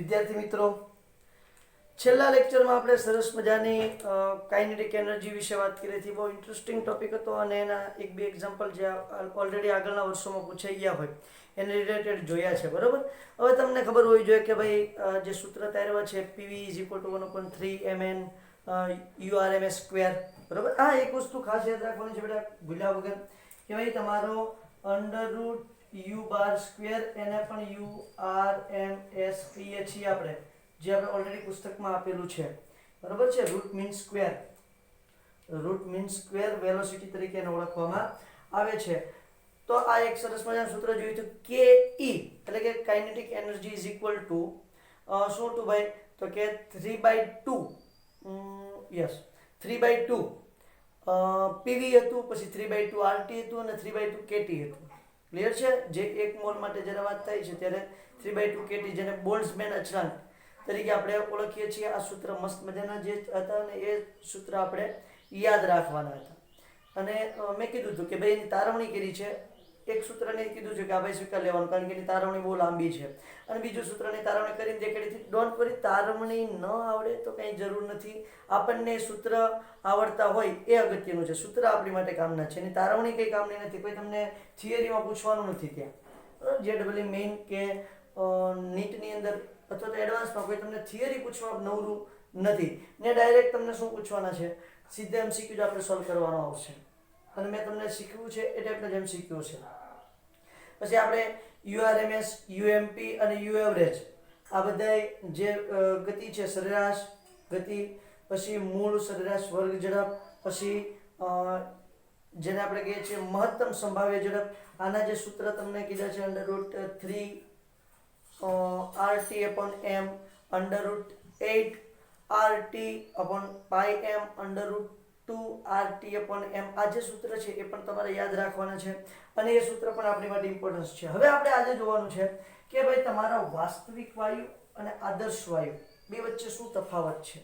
વિદ્યાર્થી મિત્રો, છેલ્લા લેક્ચરમાં આપણે સરસ મજાની કાઇનેટિક એનર્જી વિશે વાત કરી હતી. બહુ ઇન્ટરેસ્ટિંગ ટોપિક હતો અને એના એક બે એક્ઝામ્પલ જે ઓલરેડી આગળના વર્ષોમાં પૂછાઈ ગયા હોય એને રિલેટેડ જોયા છે. બરાબર. હવે તમને ખબર હોવી જોઈએ કે ભાઈ જે સૂત્ર તારવા છે PV is equal to 1/3 mn URMS square. બરાબર. આ એક વસ્તુ ખાસ યાદ રાખવાની છે બેટા, ભૂલ્યા વગર, કે ભાઈ તમારો અંડર યુ બાર સ્ક્વેર એને પણ URMS કહીએ છીએ આપણે, જે આપણે ઓલરેડી પુસ્તકમાં આપેલું છે. બરાબર છે. Root mean square, root mean square velocity તરીકે એને ઓળખવામાં આવે છે. તો આ એક સરસ મજાનું સૂત્ર જોયું હતું, કે ઈ એટલે કે kinetic energy is equal to શું ટુ ભાઈ, તો કે 3/2 યસ 3/2 પીવી હતું, પછી 3/2 આરટી હતું અને 3/2 કેટી હતું. ક્લિયર છે. જે એક મોલ માટે જ્યારે વાત થાય છે ત્યારે 3/2 કેટી, જેને બોલ્ટ્ઝમેન અચળાંક તરીકે આપણે ઓળખીએ છીએ. આ સૂત્ર મસ્ત મજાના જે હતા ને એ સૂત્ર આપણે યાદ રાખવાના હતા. અને મેં કીધું હતું કે ભાઈ એની તારવણી કરી છે. એક સૂત્રને કીધું છે કે આ ભાઈ સ્વીકાર લેવાનું, કારણ કે એની તારવણી બહુ લાંબી છે. અને બીજું સૂત્રની તારવણી કરીને દેખાડી. ડોન્ટ વરી, તારવણી ન આવડે તો કંઈ જરૂર નથી. આપણને સૂત્ર આવડતા હોય એ અગત્યનું છે. સૂત્ર આપણી માટે કામના છે, એની તારવણી કંઈ કામની નથી. કોઈ તમને થિયરીમાં પૂછવાનું નથી ત્યાં. જે મેઇન કે નીટની અંદર અથવા તો એડવાન્સમાં કોઈ તમને થિયરી પૂછવા નવરું નથી ને. ડાયરેક્ટ તમને શું પૂછવાના છે, સીધા MCQ જ આપણે સોલ્વ કરવાનો આવશે. અને મેં તમને શીખવ્યું છે એ ટાઈપના જ MCQ છે. પછી આપણે URMS, UMP અને UAvg આ બધા જે ગતિ છે, સરેરાશ ગતિ, પછી મૂળ સરેરાશ વર્ગ ઝડપ, પછી જેને આપણે કહીએ છીએ મહત્તમ સંભાવ્ય ઝડપ. આના જે સૂત્ર તમને કીધા છે, √3 RT/m, √8 RT/m, √2 RT/m. આ જે સૂત્ર છે એ પણ તમારે યાદ રાખવાના છે અને એ સૂત્ર પણ આપણી માટે ઇમ્પોર્ટન્સ છે. હવે આપણે આજે જોવાનું છે કે ભાઈ તમારા વાસ્તવિક વાયુ અને આદર્શ વાયુ બે વચ્ચે શું તફાવત છે.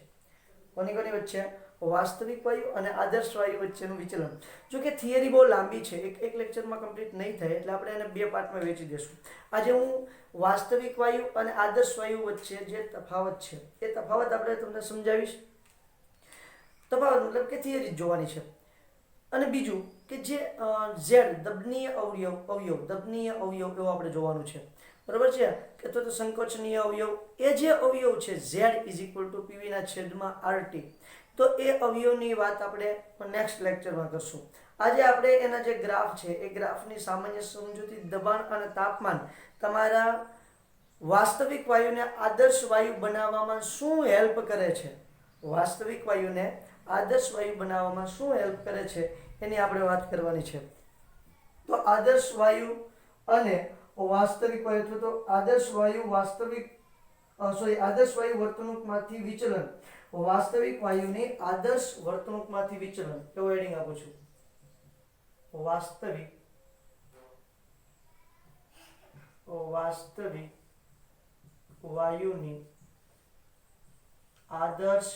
કોની વચ્ચે? વાસ્તવિક વાયુ અને આદર્શ વાયુ વચ્ચેનું વિચલન. જો કે થિયરી બહુ લાંબી છે, એક લેક્ચરમાં કમ્પ્લીટ નહીં થાય, એટલે આપણે એને બે પાર્ટમાં વહેંચી દઈશું. આજે હું વાસ્તવિક વાયુ અને આદર્શ વાયુ વચ્ચે જે તફાવત છે એ તફાવત આપણે તમને સમજાવીશ. તફાવત મતલબ કે થિયરી જોવાની છે. અને બીજું કે જે ઝેડ દબનીય અવયવ એવો આપણે જોવાનું છે. બરાબર છે. કે તો સંકોચનીય અવયવ, એ જે અવયવ છે Z is equal to PV ના છેદમાં RT, તો એ અવયવની વાત આપણે નેક્સ્ટ લેક્ચરમાં કરશું. આજે આપણે એના જે ગ્રાફ છે એ ગ્રાફની સામાન્ય સમજૂતી, દબાણ અને તાપમાન તમારા વાસ્તવિક વાયુને આદર્શ વાયુ બનાવવામાં શું હેલ્પ કરે છે, વાસ્તવિક વાયુને આદર્શ વાયુ બનાવવામાં શું હેલ્પ કરે છે એની આપણે વાત કરવાની છે. તો આદર્શ વાયુ અને વાસ્તવિક વાયુ, અથવા તો આદર્શ વાયુ આદર્શ વાયુ વર્તણૂકમાંથી વિચલન, વાસ્તવિક વાયુની આદર્શ વર્તણૂકમાંથી વિચલન, એવું હેડિંગ આપું છું. વાસ્તવિક વાયુની આદર્શ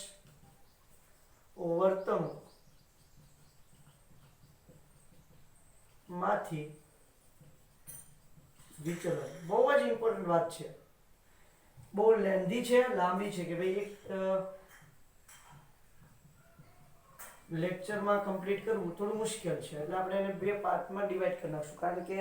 વર્તણૂક માંથી વિચલન. બહુ જ ઇમ્પોર્ટન્ટ વાત છે, બહુ લેન્ધી છે, લાંબી છે, કે ભાઈ એક લેક્ચરમાં કમ્પ્લીટ કરવું થોડું મુશ્કેલ છે. એટલે આપણે એને બે પાર્ટમાં ડિવાઈડ કરી નાખશું, કારણ કે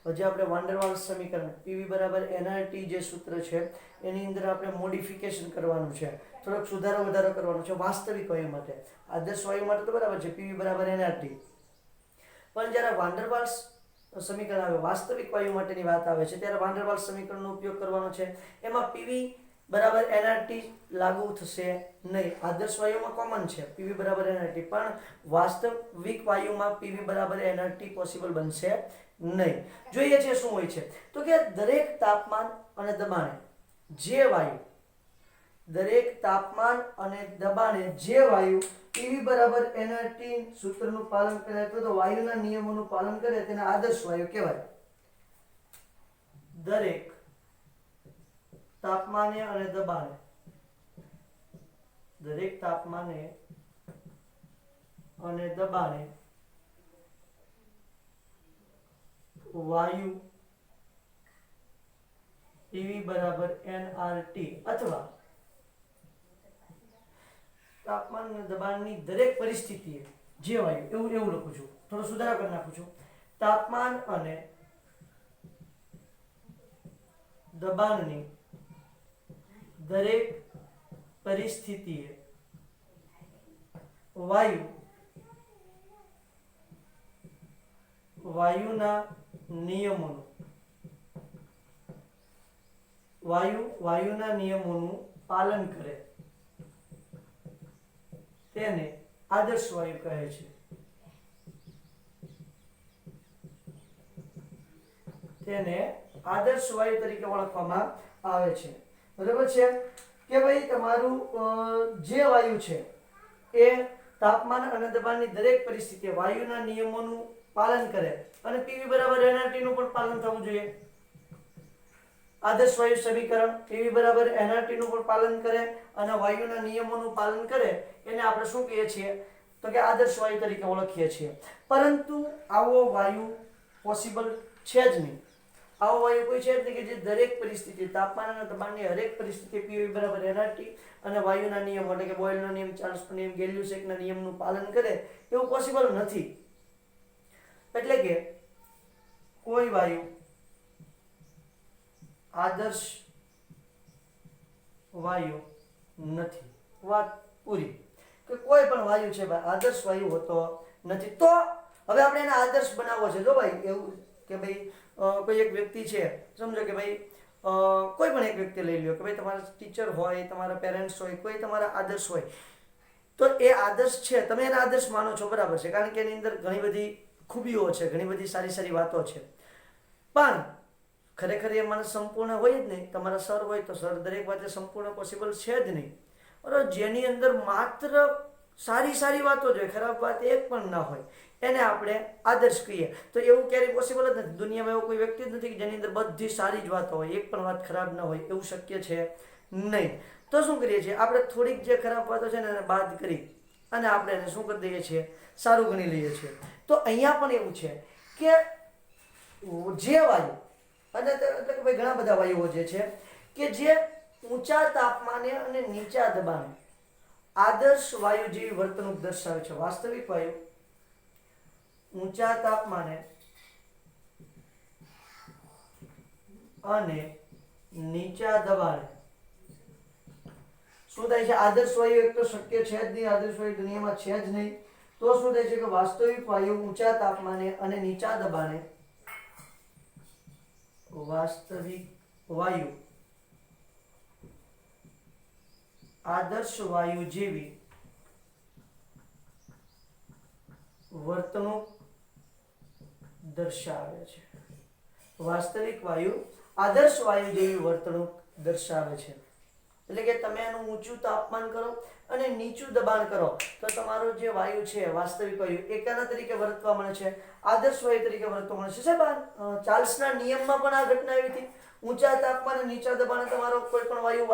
હજી આપણે વાન ડર વાલ્સ સમીકરણ PV બરાબર nRT જે સૂત્ર છે એની અંદર આપણે મોડિફિકેશન કરવાનું છે, થોડોક સુધારો વધારો કરવાનો છે વાસ્તવિક વાયુ માટે. આદર્શ વાયુ માટે તો બરાબર છે PV બરાબર nRT, પણ જ્યારે વાન ડર વાલ્સ સમીકરણ આવે, વાસ્તવિક વાયુ માટેની વાત આવે છે, ત્યારે વાન ડર વાલ્સ સમીકરણનો ઉપયોગ કરવાનો છે. એમાં PV બરાબર nRT લાગુ થશે નહીં. આદર્શ વાયુમાં કોમન છે PV બરાબર nRT, પણ વાસ્તવિક વાયુમાં PV બરાબર nRT પોસિબલ બનશે નહીં. જોઈએ છે શું હોય છે, તો કે દરેક તાપમાન અને દબાણે જે વાયુ PV બરાબર nRT સૂત્રનું પાલન કરે, અથવા તો વાયુના નિયમોનું પાલન કરે, તેને આદર્શ વાયુ કહેવાય. દરેક તાપમાને અને દબાણે વાયુ પીવી બરાબર nRT અથવા તાપમાન અને દબાણની દરેક પરિસ્થિતિએ જે વાયુ એવું લખું છું, થોડો સુધારો કરી નાખું છું, તાપમાન અને દબાણની દરેક પરિસ્થિતિએ વાયુના નિયમોનું પાલન કરે તેને આદર્શ વાયુ કહે છે. તેને આદર્શ વાયુ તરીકે ઓળખવામાં આવે છે. બરાબર છે કે ભાઈ તમારું જે વાયુ છે એ તાપમાન અને દબાણની દરેક પરિસ્થિતિએ વાયુના નિયમોનું પાલન કરે અને પીવી બરાબર nRT નું પણ પાલન થવું જોઈએ. આદર્શ વાયુ સમીકરણ પીવી બરાબર nRT નું પણ પાલન કરે અને વાયુના નિયમોનું પાલન કરે એને આપણે શું કહીએ છીએ તો કે આદર્શ વાયુ તરીકે ઓળખીએ છીએ. પરંતુ આવો વાયુ પોસિબલ છે જ નહીં. આવો વાયુ કોઈ છે જ નહીં કે જે દરેક પરિસ્થિતિ તાપમાન અને દબાણની હરેક પરિસ્થિતિ પીવી બરાબર nRT અને વાયુના નિયમો એટલે કે બોયલનો નિયમ, ચાર્લ્સનો નિયમ, ગેલ્યુસેકના નિયમનું પાલન કરે એવું પોસિબલ નથી. એટલે કે કોઈ વાયુ આદર્શ વાયુ નથી. વાત પૂરી. કે કોઈ પણ વાયુ છે ભાઈ આદર્શ વાયુ હોતો નથી. તો હવે આપણે એને આદર્શ બનાવવો છે. જો ભાઈ એવું કે ભાઈ કોઈ એક વ્યક્તિ છે, સમજો કે ભાઈ કોઈ પણ એક વ્યક્તિ લઈ લ્યો કે ભાઈ તમારા ટીચર હોય, તમારા પેરેન્ટ્સ હોય, કોઈ તમારા આદર્શ હોય, તો એ આદર્શ છે, તમે એને આદર્શ માનો છો, બરાબર છે, કારણ કે એની અંદર ઘણી બધી ખૂબીઓ છે, ઘણી બધી સારી સારી વાતો છે. પણ ખરેખર એ માણસ સંપૂર્ણ હોય જ નહીં. તમારા સર હોય તો સર દરેક વાતે સંપૂર્ણ પોસિબલ છે જ નહીં. બરાબર, જેની અંદર માત્ર સારી સારી વાતો જ હોય, ખરાબ વાત એક પણ ના હોય, એને આપણે આદર્શ કહીએ. તો એવું ક્યારેય પોસિબલ જ નથી. દુનિયામાં એવો કોઈ વ્યક્તિ જ નથી કે જેની અંદર બધી સારી જ વાતો હોય, એક પણ વાત ખરાબ ન હોય. એવું શક્ય છે નહીં. તો શું કરીએ છીએ આપણે? થોડીક જે ખરાબ વાતો છે ને એને બાદ કરી અને આપણે એને શું કરી દઈએ છીએ? સારું ગણી લઈએ છીએ. તો અહીંયા પણ એવું છે કે જે વાયુ અને એટલે કે ભાઈ ઘણા બધા વાયુઓ જે છે કે જે ઊંચા તાપમાને અને નીચા દબાણે આદર્શ વાયુ જેવી વર્તણૂક દર્શાવે છે. વાસ્તવિક વાયુ ઊંચા તાપમાને અને નીચા દબાણે શું થાય છે? આદર્શ વાયુ એક તો શક્ય છે જ નહીં, આદર્શ વાયુ દુનિયામાં છે જ નહીં. તો શું થાય છે કે વાસ્તવિક વાયુ ઊંચા તાપમાને અને નીચા દબાણે વાસ્તવિક વાયુ આદર્શ વાયુ જેવી વર્તણૂક દર્શાવે છે. વાસ્તવિક વાયુ આદર્શ વાયુ જેવી વર્તણૂક દર્શાવે છે. એટલે કે તમે એનું ઊંચું તાપમાન કરો અને નીચું દબાણ કરો તો તમારો જે વાયુ છે વાસ્તવિક વાયુ એકાના તરીકે વર્તવા મળે છે, આદર્શ વાયુ તરીકે વર્તવા મળે છે. સાહેબ ચાર્લ્સના નિયમમાં પણ આ ઘટના આવી હતી. ઊંચા તાપમાને નીચા દબાણે તમારો કોઈ પણ વાયુ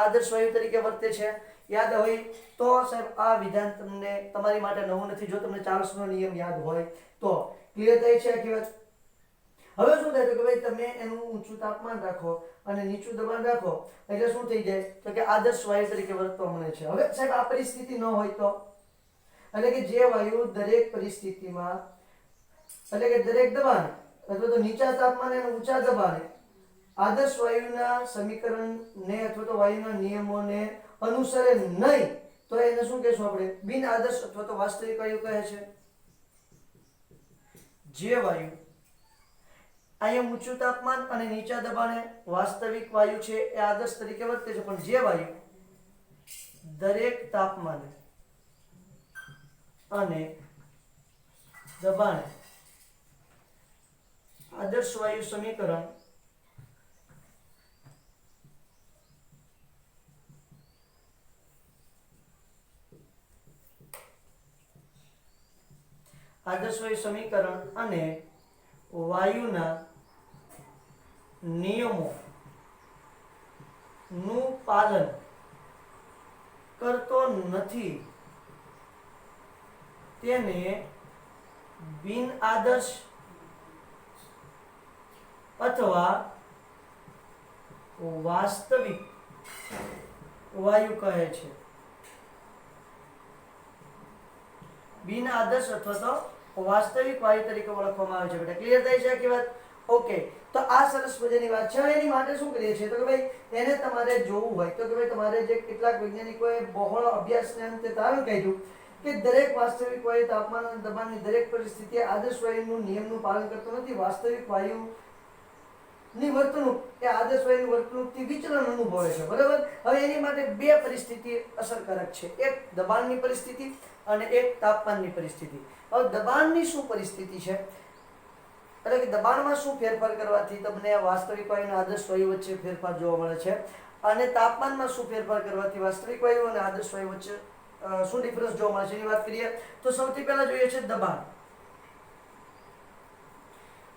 આદર્શ વાયુ તરીકે વર્તે છે. યાદ હોય તો સાહેબ આ વિધાન તમને તમારી માટે નવું નથી. જો તમને ચાર્લ્સનો નિયમ યાદ હોય તો ક્લિયર થાય છે આખી વાત. હવે શું થાય કે ભાઈ તમે એનું ઊંચું તાપમાન રાખો અને નીચું દબાણ રાખો એટલે શું થઈ જાય તો કે આદર્શ વાયુ તરીકે વર્તવા મળે છે. હવે સાહેબ આ પરિસ્થિતિ ન હોય તો એટલે કે જે વાયુ દરેક પરિસ્થિતિમાં એટલે કે દરેક દબાણ અથવા તો નીચા તાપમાને અને ઊંચા દબાણે આદર્શ વાયુના સમીકરણને અથવા તો વાયુના નિયમોને અનુસરે નહીં તો એને શું કહેશું આપણે? બિન આદર્શ અથવા તો વાસ્તવિક વાયુ કહે છે. જે વાયુ અહીંયા ઊંચું તાપમાન અને નીચા દબાણે વાસ્તવિક વાયુ છે એ આદર્શ તરીકે વર્તે છે. પણ જે વાયુ દરેક તાપમાને અને દબાણે આદર્શ વાયુ સમીકરણ આદર્શ વાયુ સમીકરણ અને વાયુના નિયમો નું પાલન કરતો નથી તેને બિન આદર્શ અથવા વાસ્તવિક વાયુ કહે છે. બિન આદર્શ અથવા તો વાસ્તવિક વાયુ તરીકે ઓળખવામાં આવે છે. બેટા ક્લિયર થાય છે આખી વાત? ઓકે, તો આ સરસ મજાની વાત છે. એની માટે શું કરીએ છીએ તો કે ભાઈ એને તમારે જોવું હોય તો કે ભાઈ તમારે જે કેટલાક વૈજ્ઞાનિકોએ બહોળો અભ્યાસને અંતે તારણ કાઢ્યું કે દરેક વાસ્તવિક વાયુ તાપમાન અને દબાણની દરેક પરિસ્થિતિએ આદર્શ વાયુનું નિયમનું પાલન કરતો નથી. વાસ્તવિક વાયુની વર્તણૂક એ આદર્શ વાયુની વર્તણૂકથી વિચલન અનુભવે છે. બરાબર? હવે એની માટે બે પરિસ્થિતિ અસરકારક છે, એક દબાણની પરિસ્થિતિ અને એક તાપમાનની પરિસ્થિતિ. હવે દબાણની શું પરિસ્થિતિ છે એટલે કે દબાણમાં શું ફેરફાર કરવાથી તમને વાસ્તવિક વાયુ અને આદર્શ વાયુ વચ્ચે ફેરફાર જોવા મળે છે, અને તાપમાનમાં શું ફેરફાર કરવાથી વાસ્તવિક વાયુ અને આદર્શ વાયુ વચ્ચે શું ડિફરન્સ જોવા મળે છે એની વાત કરીએ તો સૌથી પહેલા જોઈએ છે દબાણ.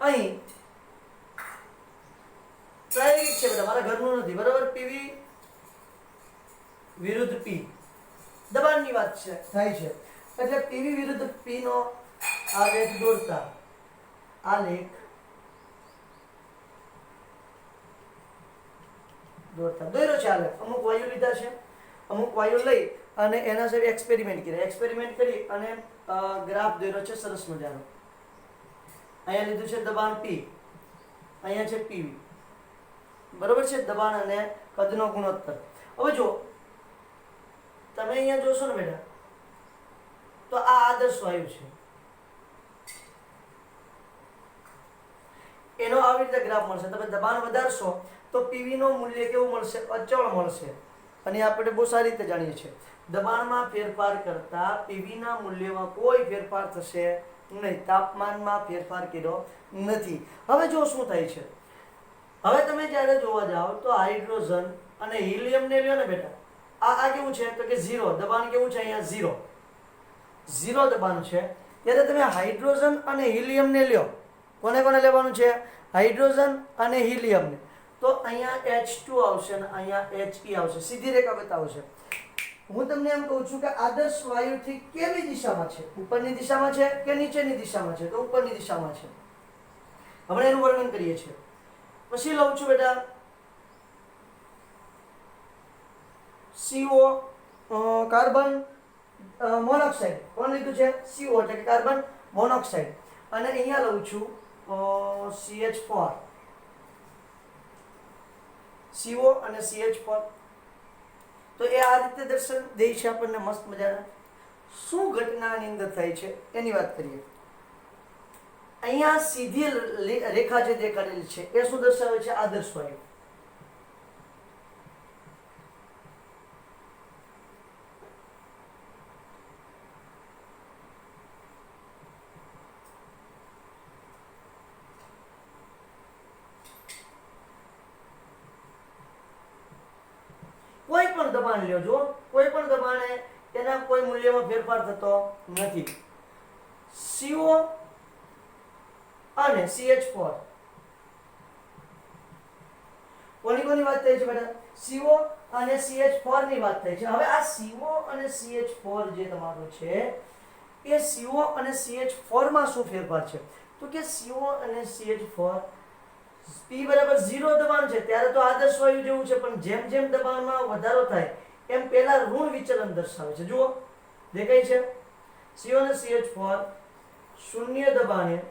અહીં પ્રાયોગિક છે બેટા, મારા ઘરનું નથી. બરાબર? પીવી વિરુદ્ધ પી દબાણની વાત છે થાય છે. એટલે પીવી વિરુદ્ધ પી નો આલેખ દોરતા દોર્યો છે આલેખ. અમુક વાયુ લીધા છે, અમુક વાયુ લઈ અને એના સાથે એક્સપેરિમેન્ટ કરી અને ગ્રાફ દોર્યો છે સરસ મજાનો. અહીંયા લીધું છે દબાણ P, અહીંયા છે PV. બરોબર છે? દબાણ અને કદનો ગુણોત્તર. હવે જો તમે અહીંયા જોશો ને બેટા તો આ આદર્શ વાયુ છે, એનો આવી રીતે ગ્રાફ મળશે. તમે દબાણ વધારશો તો PV નું મૂલ્ય કેવું મળશે? અચળ મળશે. અને આપણે બહુ સારી રીતે જાણીએ છીએ દબાણમાં ફેરફાર કરતા PV ના મૂલ્યમાં કોઈ ફેરફાર થશે નહીં. તાપમાનમાં ફેરફાર કર્યો નથી. હવે જો શું થાય છે, હવે તમે જ્યારે જોવા જાઓ તો હાઇડ્રોજન અને હિલિયમ ને લ્યો ને બેટા, આ કેવું છે તો કે 0 દબાણ. કેવું છે? અહીંયા 0 દબાણ છે. ત્યારે તમે હાઇડ્રોજન અને હિલિયમ ને લ્યો, કોને લેવાનું છે? હાઇડ્રોજન અને હિલિયમ ને. તો અહીંયા H2 આવશે અને અહીંયા He આવશે. સીધી રેખા બતાવશે. હું તમને એમ કહું છું કે આદર્શ વાયુથી કેવી દિશામાં છે? ઉપરની દિશામાં છે કે નીચેની દિશામાં છે? તો ઉપરની દિશામાં છે. હમણાં એનું વર્ણન કરીએ છીએ. પછી લઉં છું બેટા CO કાર્બન મોનોક્સાઇડ. કોણ લીધું છે? CO એટલે કે કાર્બન મોનોક્સાઇડ. અને અહીંયા લઉં છું CH4, CO અને CH4. તો એ આ રીતે દર્શન દે છે આપણને મસ્ત મજાના. શું ઘટનાની અંદર થાય છે એની વાત કરીએ. અહીંયા સીધી રેખા જે દેખાડેલી છે એ શું દર્શાવે છે? આદર્શ વાયુ. કોઈ પણ દબાણ લ્યો, જો કોઈ પણ દબાણે તેના કોઈ મૂલ્યમાં ફેરફાર થતો નથી. CO અને CH4 કોની વાત થાય છે બેટા? CO અને CH4 ની વાત થાય છે. હવે આ CO અને CH4 જે તમારો છે એ CO અને CH4 માં શું ફેરફાર છે તો કે CO અને CH4 P બરાબર 0 દબાણ છે ત્યારે તો આદર્શ વાયુ જેવું છે, પણ જેમ જેમ દબાણમાં વધારો થાય એમ પહેલા ઋણ વિચલન દર્શાવે છે. જુઓ દેખાય છે? CO અને CH4 શૂન્ય દબાણે,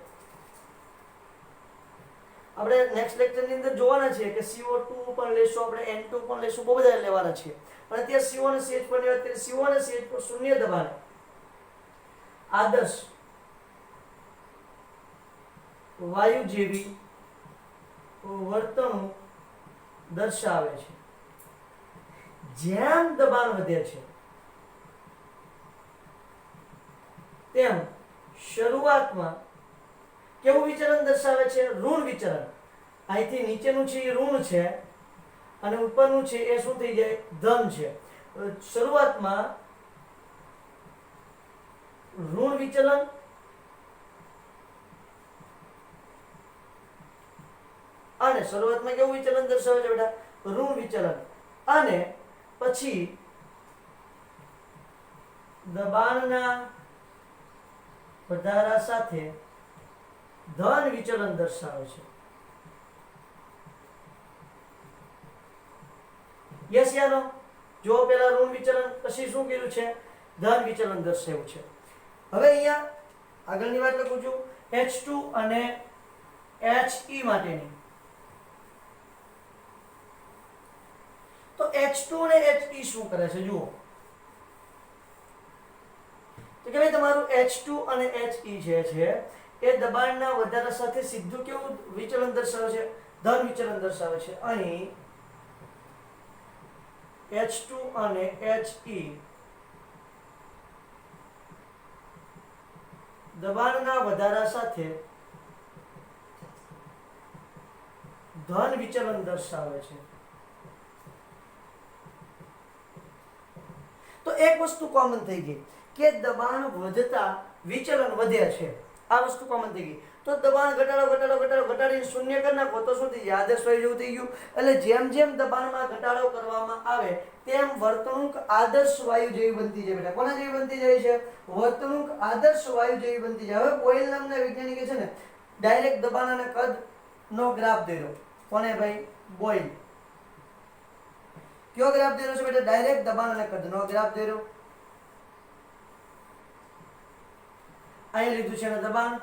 આપણે નેક્સ્ટ લેક્ચરની અંદર જોવાના છે કે CO2 પણ લેશું, આપણે N2 પણ લેશું, બહુ બધા લેવાના છે. પણ અત્યારે CO અને CH4 ની વાત કરીએ. CO અને CH4 શૂન્ય દબાણે આદર્શ વાયુ જેવી વર્તણૂક દર્શાવે છે. જેમ દબાણ વધે છે તેમ શરૂઆતમાં કેવું વિચલન દર્શાવે છે? ઋણ વિચલન. અહીંથી નીચેનું છે એ ઋણ છે અને ઉપરનું છે એ શું થઈ જાય? ધન છે. શરૂઆતમાં ઋણ વિચલન અને શરૂઆતમાં કેવું વિચલન દર્શાવે છે બેટા? ઋણ વિચલન. અને પછી દબાણના વધારા સાથે ધન વિચલન દર્શાવે છે. યસ યા નો? જો પેલા ઋણ વિચલન પછી શું કર્યું છે? ધન વિચલન દર્શાવ્યું છે. હવે અહીંયા આગળની વાત લખું છું H2 અને He માટેની. તો H2 અને He શું કરે છે જુઓ. તો કે ભાઈ તમારું H2 અને He જે છે એ દબાણના વધારા સાથે સીધું કેવું વિચલન દર્શાવે છે? ધન વિચલન દર્શાવે છે. અહીં H2 અને He દબાણના વધારા સાથે ધન વિચલન દર્શાવે છે. તો એક વસ્તુ કોમન થઈ ગઈ કે દબાણ વધતા વિચલન વધે છે. આ વસ્તુ કોમન થઈ ગઈ. તો દબાણ ઘટાડીને શૂન્ય કરી નાખો તો શું થઈ જાય? આદર્શ વાયુ જેવું થઈ ગયું. એટલે જેમ જેમ દબાણમાં ઘટાડો કરવામાં આવે તેમ વર્તણૂક આદર્શ વાયુ જેવી બનતી જાય. બેટા કોના જેવી બનતી જાય છે? વર્તણૂક આદર્શ વાયુ જેવી બનતી જાય. હવે બોયલ નામના વૈજ્ઞાનિકે છે ને ડાયરેક્ટ દબાણ અને કદ નો ગ્રાફ દોર્યો. કોને ભાઈ? બોયલ. કયો ગ્રાફ દોર્યો છે બેટા? ડાયરેક્ટ દબાણ અને કદ નો ગ્રાફ દોર્યો. અહીંયા લીધું છે ને દબાણ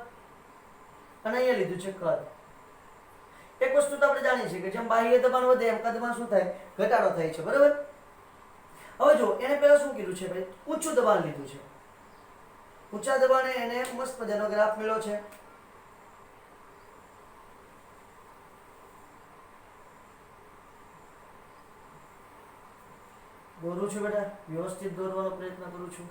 અને અહીંયા લીધું છે કદ. એક વસ્તુ તો આપણે જાણીએ છીએ કે જેમ બાહ્ય દબાણ વધે એમ કદમાં શું થાય? ઘટાડો થાય છે. બરાબર? હવે જો એને પહેલા શું કીધું છે ભાઈ? ઊંચું દબાણ લીધું છે. ઊંચા દબાણે એને મસ્ત મજાનો ગ્રાફ મળ્યો છે. દોરું છું બેટા, વ્યવસ્થિત દોરવાનો પ્રયત્ન કરું છું.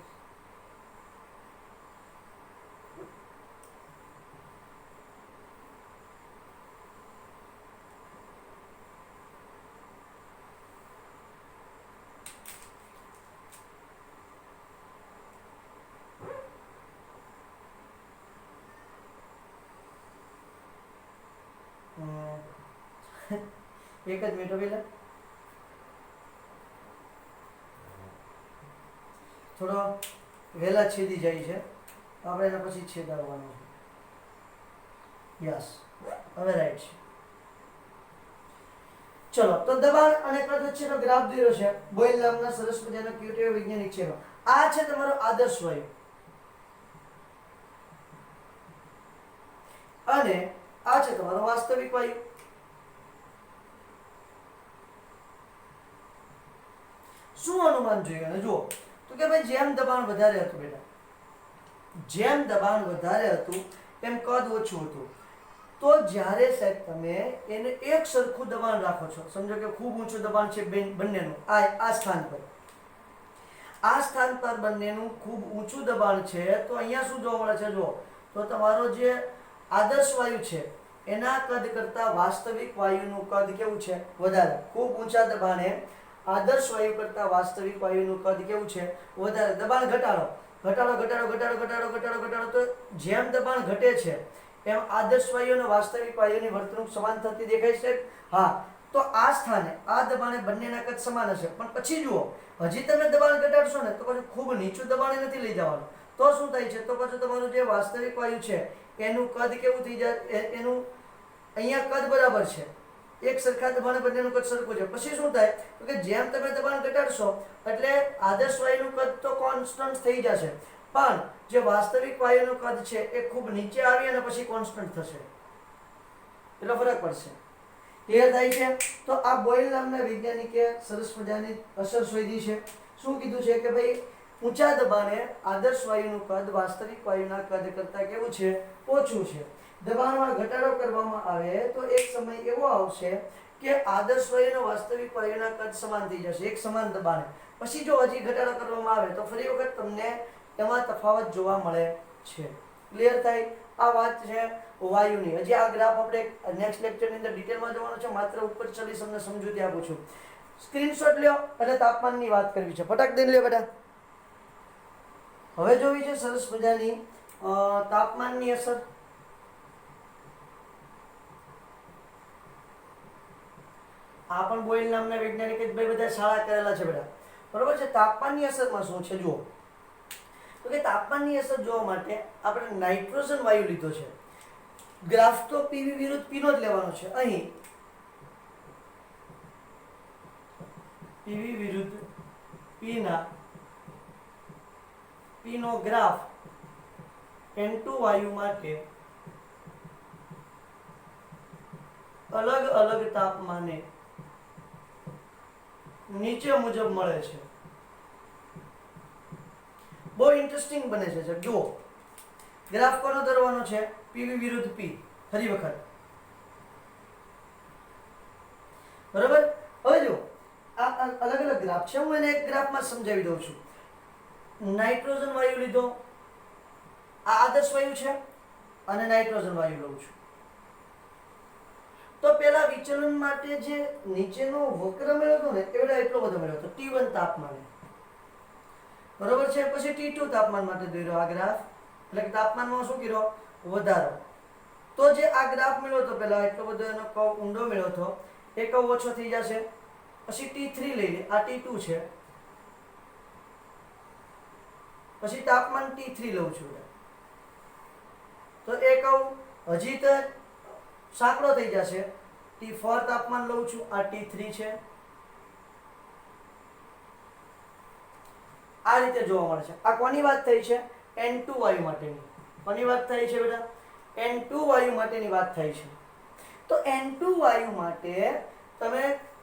એક જ મિનિટ પેલા થોડો વહેલા છેદી જાય છે, આપણે એના પછી છેદાવવાનો છે. યસ, હવે રાઈટ છે. ચલો, તો દબાણ અને કદ વચ્ચેનો ગ્રાફ દોર્યો છે. બોયલ નામના સરસ મજાનો ક્યુટ એવો વૈજ્ઞાનિક છે. આ છે તમારો આદર્શ વાયુ અને આ છે તમારો વાસ્તવિક વાયુ. શું અનુમાન જોઈએ? અને જુઓ તો કે ભાઈ જેમ દબાણ વધારે હતું બેટા, જેમ દબાણ વધારે હતું એમ કદ ઓછું હતું. તો જ્યારે સાહેબ તમે એને એક સરખું દબાણ રાખો છો, સમજો કે ખૂબ ઊંચું દબાણ છે બંનેનું, આ સ્થાન પર, આ સ્થાન પર બંનેનું ખૂબ ઊંચું દબાણ છે, તો અહીંયા શું જોવા મળે છે? જુઓ તો તમારો જે આદર્શ વાયુ છે એના કદ કરતા વાસ્તવિક વાયુનું કદ કેવું છે? વધારે. ખૂબ ઊંચા દબાણે આદર્શ વાયુ કરતા વાસ્તવિક વાયુનું કદ કેવું છે? વધારે. દબાણ ઘટાડો ઘટાડો ઘટાડો ઘટાડો ઘટાડો ઘટાડો ઘટાડો, તો જેમ દબાણ ઘટે છે એમ આદર્શ વાયુ અને વાસ્તવિક વાયુની વર્તણૂક સમાન થતી દેખાય છે. હા, તો આ સ્થાને આ દબાણે બંનેના કદ સમાન હશે. પણ પછી જુઓ, હજી તમે દબાણ ઘટાડશો ને તો પછી ખૂબ નીચું દબાણ નથી લઈ જવાનું. તો શું થાય છે? તો પછી તમારું જે વાસ્તવિક વાયુ છે એનું કદ કેવું થઈ જાય? એનું અહીંયા કદ બરાબર છે, એક સરખા દબાણે બંનેનું કદ સરખું છે. પછી શું થાય? તો કે જેમ તમે દબાણ ઘટાડશો એટલે આદર્શ વાયુનું કદ તો કોન્સ્ટન્ટ થઈ જશે, પણ જે વાસ્તવિક વાયુનું કદ છે એ ખૂબ નીચે આવી અને પછી કોન્સ્ટન્ટ થશે. એટલો ફરક પડશે. ક્લિયર થાય છે? તો આ બોયલ નામના વૈજ્ઞાનિકે સરસ મજાની અસર શોધી છે. શું કીધું છે કે ભાઈ ઊંચા દબાણે આદર્શ વાયુનું કદ વાસ્તવિક વાયુના કદ કરતાં કેવું છે? ઓછું છે. દબાણમાં ઘટાડો કરવામાં આવે તો એક સમય એવો આવશે કે આદર્શ વાયુ અને વાસ્તવિક વાયુના કદ સમાન થઈ જશે, એક સમાન દબાણે. પછી જો હજી ઘટાડો કરવામાં આવે તો ફરી વખત તમને એમાં તફાવત જોવા મળે છે. ક્લિયર થાય? આ વાત છે વાયુની. હજી આ ગ્રાફ આપણે નેક્સ્ટ લેક્ચરની અંદર ડિટેલમાં જોવાનો છે, માત્ર ઉપર ચલી તમને સમજૂતી આપું છું. સ્ક્રીનશોટ લ્યો અને તાપમાનની વાત કરવી છે. ફટાક દઈને લ્યો બેટા. હવે જોવી છે સરસ મજાની તાપમાનની અસર. આ પણ બોયલ નામના વૈજ્ઞાનિકે ભાઈ બધા શાળા કરેલા છે બેટા, બરોબર છે. તાપમાનની અસરમાં શું છે જુઓ તો કે તાપમાનની અસર જોવા માટે આપણે નાઇટ્રોજન વાયુ લીધો છે. ગ્રાફ તો પીવી વિરુદ્ધ પીનો જ લેવાનો છે. અહીં પીવી P નો ગ્રાફ N2 વાયુ માટે અલગ અલગ તાપમાને નીચે મુજબ મળે છે. બહુ ઇન્ટરેસ્ટિંગ બને છે સર. જુઓ ગ્રાફ કોનો દોરવાનો છે? પીવી વિરુદ્ધ પી. ફરી વખત બરાબર. હવે જો આ અલગ અલગ ગ્રાફ છે, હું એને એક ગ્રાફમાં સમજાવી દઉં છું. નાઇટ્રોજન વાયુ લીધો, આ આદર્શ વાયુ છે અને નાઇટ્રોજન વાયુ લઉં છું. તો પેલા વિચલન માટે જે નીચેનો વક્ર મળ્યો હતો ને એવડો એટલો બધો મળ્યો હતો T1 તાપમાને, બરોબર છે. પછી T2 તાપમાન માટે દોર્યો આ ગ્રાફ, એટલે કે તાપમાનમાં શું કર્યો? વધારો. તો જે આ ગ્રાફ મળ્યો હતો પેલા એટલો બધો એનો કર્વ ઊંડો મળ્યો હતો, એ કર્વ ઓછો થઈ જશે. પછી T3 લઈ લે, આ T2 છે. પછી તાપમાન T3 લઉં છું તો એ કર્વ હજી તો સાંકડો થઈ જશે. T4 તાપમાન લઉં છું, આ T3 છે. આ રીતે જોવા મળે છે. આ કોની વાત થઈ છે? N2 વાયુ માટેની. કોની વાત થઈ છે બેટા? N2 વાયુ માટેની વાત થઈ છે. તો N2 વાયુ માટે તમે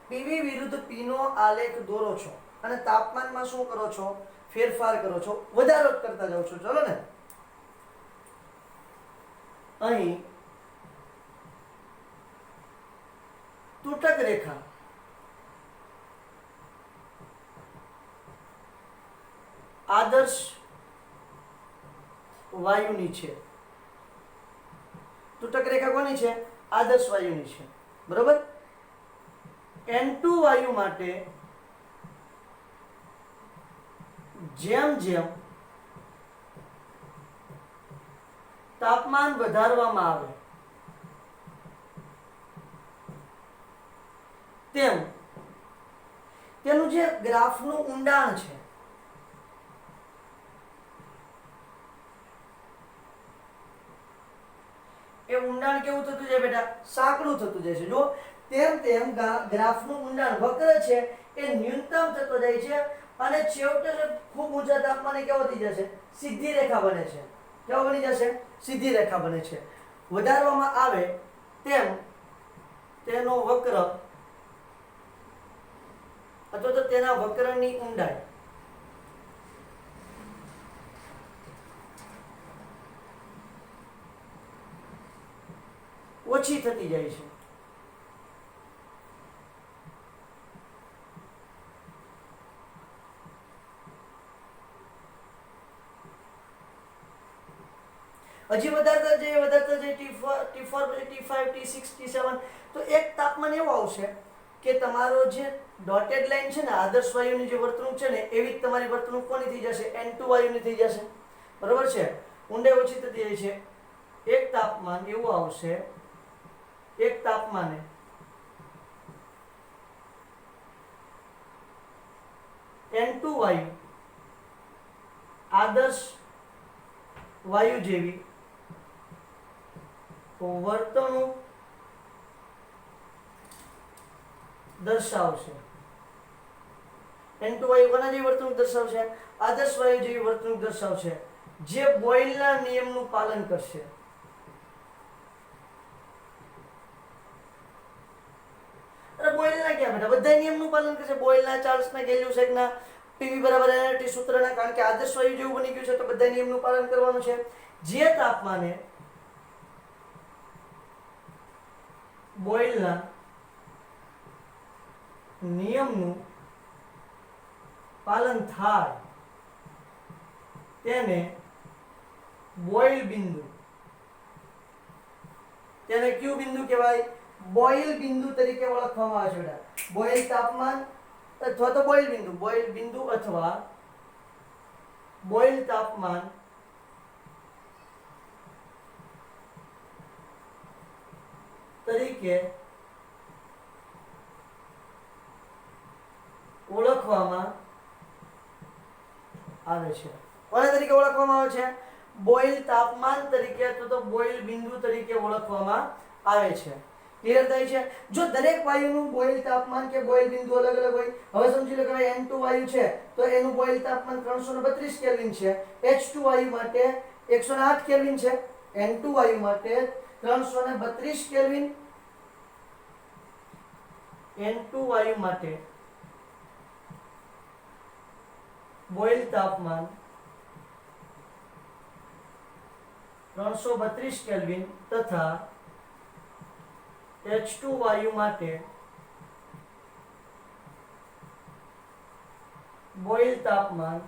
PV વિરુદ્ધ P નો આલેખ દોરો છો અને તાપમાનમાં શું કરો છો? ફેરફાર કરો છો, વધારો કરતા જાઓ છો. ચલો ને, અહીં તૂટક રેખા આદર્શ વાયુની છે. તૂટક રેખા કોની છે? આદર્શ વાયુની છે. બરોબર. N2 વાયુ માટે જેમ જેમ તાપમાન વધારવામાં આવે તેમ તેનું જે ગ્રાફનું ઊંડાણ છે એ ઊંડાણ કેવું થતું જાય બેટા? સાંકડું થતું જાય છે. જો તેમ તેમ ગ્રાફનું ઊંડાણ વક્ર છે એ ન્યૂનતમ થતો જાય છે અને છેવટે ખૂબ ઊંચા તાપમાને કેવો થઈ જશે? સીધી રેખા બને છે. કેવો બની જશે? સીધી રેખા બને છે. વધારવામાં આવે તેમ તેનો વક્ર અથવા તો તેના વક્રની ઊંડાઈ ઓછી થતી જાય છે. હજી વધારતા જઈએ T4 પછી T5 T6 T7 તો એક તાપમાન એવું આવશે કે તમારો જે ડોટેડ લાઈન છે ને આદર્શ વાયુની જે વર્તણૂક છે ને એવી જ તમારી વર્તણૂક કોની થઈ જશે? N2 વાયુની થઈ જશે. બરોબર છે. ઊંડાઈ ઓછી થતી જાય છે. એક તાપમાન એવું આવશે, એક તાપમાને N2 વાયુ આદર્શ વાયુ જેવી વર્તણૂક દર્શાવશે. N2 વાયુ કોના જેવી વર્તણૂક દર્શાવશે? આદર્શ વાયુ જેવી વર્તણૂક દર્શાવશે, જે બોયલના નિયમનું પાલન કરશે. બોયલના ક્યાં બેટા? બધા નિયમનું પાલન કરશે. બોયલના, ચાર્લ્સના, ગેલ્યુસેકના, PV બરાબર NRT સૂત્રના, કારણ કે આદર્શ વાયુ જેવું બની ગયું છે તો બધા નિયમનું પાલન કરવાનું છે. જે તાપમાને બોયલના નિયમનું પાલન થાય તેને બોઇલ બિંદુ, તેને કયું બિંદુ કહેવાય? બોઇલ બિંદુ તરીકે ઓળખવામાં આવે છે બેટા. બોઇલ તાપમાન અથવા તો બોઇલ બિંદુ અથવા બોઇલ તાપમાન તરીકે ઓળખવામાં આવે છે. કોના તરીકે ઓળખવામાં આવે છે? બોઇલ તાપમાન તરીકે અથવા તો બોઇલ બિંદુ તરીકે ઓળખવામાં આવે છે. ક્લિયર થાય છે? જો દરેક વાયુનું બોઇલ તાપમાન કે બોઇલ બિંદુ અલગ અલગ હોય, હવે સમજી લો કે ભાઈ N2 વાયુ છે તો એનું બોઇલ તાપમાન 332 કેલ્વિન છે, H2 વાયુ માટે 108 કેલ્વિન છે, N2 વાયુ માટે 332 કેલ્વિન, N2 વાયુ માટે બોઇલ તાપમાન 332 કેલ્વિન તથા H2 વાયુ માટે બોઇલ તાપમાન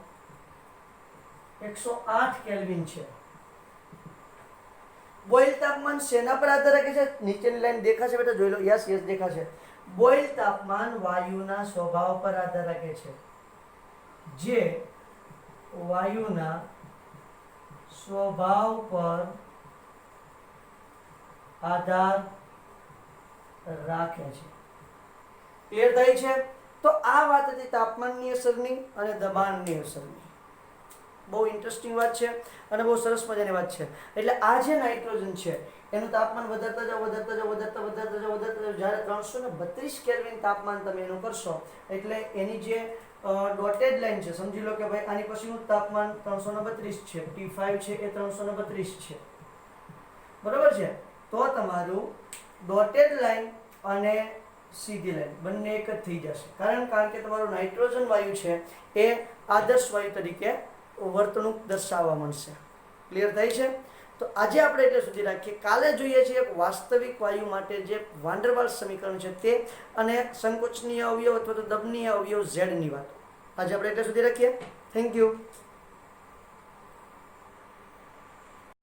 108 કેલ્વિન છે. બોઇલ તાપમાન શેના પર આધાર રાખે છે? નીચેની લાઈન દેખાશે બેટા, જોઈ લો. યસ યસ દેખાશે. બોઇલ તાપમાન વાયુના સ્વભાવ પર આધાર રાખે છે, જે વાયુના સ્વભાવ પર આધાર રાખે છે. ક્લિયર થાય છે? તો આ વાત હતી તાપમાનની અસરની અને દબાણની અસરની. બહુ ઇન્ટરેસ્ટિંગ વાત છે અને બહુ સરસ મજાની વાત છે. એટલે આ જે નાઇટ્રોજન છે એનું તાપમાન વધારતા જાઓ જ્યારે 332 કેલ્વિન તાપમાન તમે એનું કરશો એટલે એની જે ડોટેડ લાઈન છે, સમજી લો કે ભાઈ આની પછીનું તાપમાન 332 છે, T5 છે એ 332 છે, બરાબર છે? તો તમારું ડોટેડ લાઈન અને સીધી લાઈન બંને એક જ થઈ જશે. કારણ કે તમારું નાઇટ્રોજન વાયુ છે એ આદર્શ વાયુ તરીકે વર્તણૂક દર્શાવવા મળશે. ક્લિયર થાય છે? તો આજે આપણે એટલે સુધી રાખીએ. કાલે જોઈએ છીએ એક વાસ્તવિક વાયુ માટે જે વાન ડર વાલ્સ સમીકરણ છે તે અને સંકોચનીય અવયવ અથવા તો દબનીય અવયવ Z ની વાત. આજે આપણે એટલે સુધી રાખીએ. Thank you.